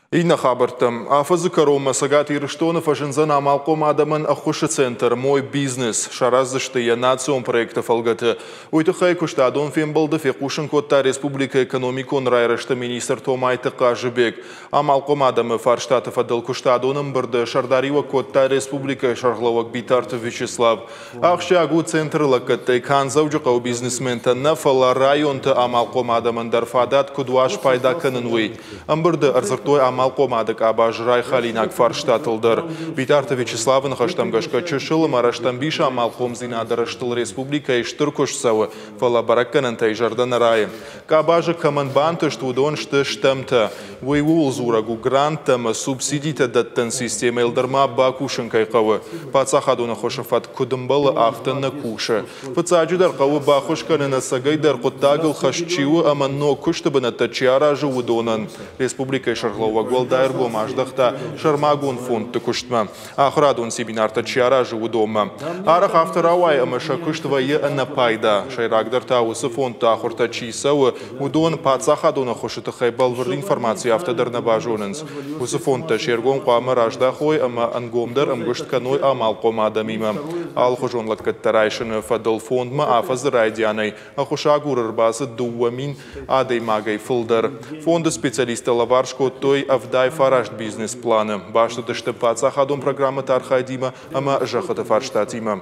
Ина хабартам. Афазы карома сагат ирштонов ажинзан амалком адаман ахуши центр мой бизнес. Шаразышты национ проектов алгаты. Уйтыхай куштадон фембалды фекушин котта республика экономикон райрышты министр Томайты Кажыбек. Амалком адамы фарштатов адыл куштадоным бырды Шардарива котта республика шарглавак битартов Вячеслав. Ахшагу центр лакаттай канзавджуқау бизнесмента нафала районты амалком адамын дарфадат кудуаш пайда кынынвей. Амбырды арзыртой Малкомадык абажрай халинак фарштатылдыр. Битарты Вячеславын хаштамгашка чышылы мараштамбиша Малком зинадырыштыл республика иштыр кушсавы фалабаракканантай жардан райы. Кабажы каманбанты штудон шты штамты. Вейвул зурагу грантам субсидита даттан система элдырма бакушын кайқавы. Пацахадуна хошафат кудымбалы ахтанна кушы. Пацаджидар қавы бахушканына сагайдар құттагыл хашчивы аманно куштыбыната чиаражы удонан. Республика шарглова Голдайр бумаждахта Шармагун фонд тыкуштма. Ахрадун сибинарта чиаражы удома. Арах авторавай амаша куштвае анапайда. Шайрагдар таусы фонд тахурта чисавы удон пацахадуна хошыты хайбалвыр информация автодар бажонынс. Усы фондта шергон қуамы раждахой ама ангомдар амгуштканой амалком адамима. Алхужонлат каттарайшыны фадыл фондма афазы райдяной. Ахушагур рбазы дуамин адей магай фылдар. Фонды специалиста лаваршко той авдай фарашт бизнес-планы. Баштыты штыпаца хадом программы тархайдима, ама жахаты фарштатима.